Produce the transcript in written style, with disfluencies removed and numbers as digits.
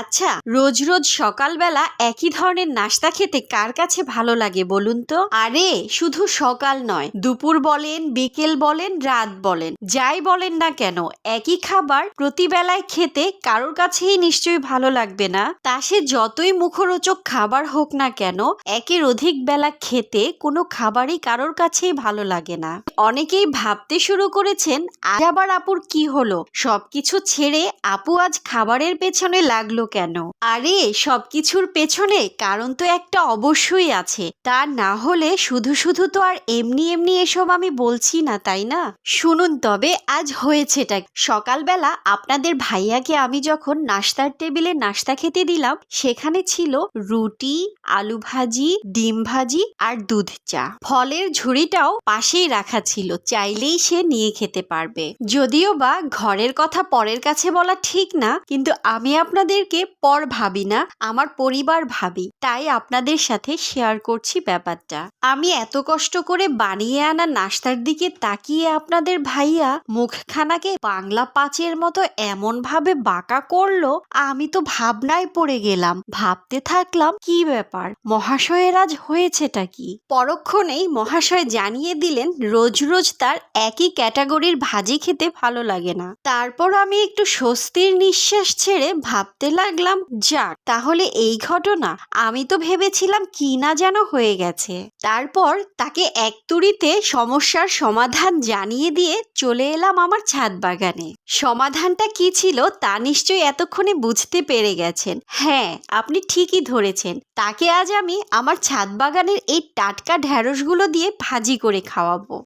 আচ্ছা, রোজ রোজ সকালবেলা একই ধরনের নাস্তা খেতে কার কাছে ভালো লাগে বলুন তো? আরে শুধু সকাল নয়, দুপুর বলেন, বিকেল বলেন, রাত বলেন, যাই বলেন না কেন, একই খাবার প্রতিবেলায় খেতে কারোর কাছেই নিশ্চয়ই ভালো লাগবে না। তা সে যতই মুখরোচক খাবার হোক না কেন, একের অধিক বেলা খেতে কোনো খাবারই কারোর কাছেই ভালো লাগে না। অনেকেই ভাবতে শুরু করেছেন, আজ আবার আপুর কি হলো? সবকিছু ছেড়ে আপু আজ খাবারের পেছনে লাগলো কেন? আরে সবকিছুর পেছনে কারণ তো একটা অবশ্যই আছে। তা না হলে শুধু শুধু তো আর এমনি এমনি এসব আমি বলছি না, তাই না? শুনুন তবে আজ হয়েছেটা। সকালবেলা আপনাদের ভাইয়াকে আমি যখন নাস্তার টেবিলে নাস্তা খেতে দিলাম, সেখানে ছিল রুটি, আলু ভাজি, ডিম ভাজি আর দুধ চা। ফলের ঝুড়িটাও পাশেই রাখা ছিল, চাইলেই সে নিয়ে খেতে পারবে। যদিও বা ঘরের কথা পরের কাছে বলা ঠিক না, কিন্তু আমি আপনাদেরকে পর ভাবি না, আমার পরিবার ভাবি, তাই আপনাদের সাথে শেয়ার করছি ব্যাপারটা। আমি এত কষ্ট করে বানিয়ে আনা নাস্তার দিকে তাকিয়ে আপনাদের ভাইয়া মুখখানাকে বাংলা পাঁচের মতো এমন ভাবে বাঁকা করলো, আমি তো ভাবনায় পড়ে গেলাম। ভাবতে থাকলাম কি ব্যাপার, মহাশয়ের আজ হয়েছেটা কি? পরক্ষণেই মহাশয় জানিয়ে দিলেন রোজ রোজ তার একই ক্যাটাগরির ভাজি খেতে ভালো লাগে না। তারপর আমি একটু স্বস্তির নিঃশ্বাস ছেড়ে ভাবতে লাগলাম, যাক তাহলে এই ঘটনা, আমি তো ভেবেছিলাম কি না যেন হয়ে গেছে। তারপর তাকে এক তুড়িতে সমস্যার সমাধান জানিয়ে দিয়ে চলে এলাম আমার ছাদ বাগানে। সমাধানটা কি ছিল তা নিশ্চয়ই এতক্ষণে বুঝতে পেরে গেছেন। হ্যাঁ, আপনি ঠিকই ধরেছেন, তাকে আজ আমি আমার ছাদ বাগানের এই টাটকা ঢ্যাঁড়সগুলো দিয়ে ভাজি করে খাওয়াবো।